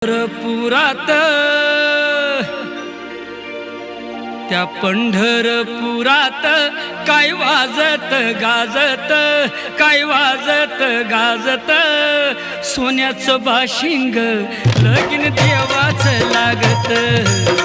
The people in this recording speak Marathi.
पंढरपुरात त्या पंढरपुरात काय वाजत गाजत, काय वाजत गाजत, सोन्याचं बाशिंग लगीन देवाचं लागत।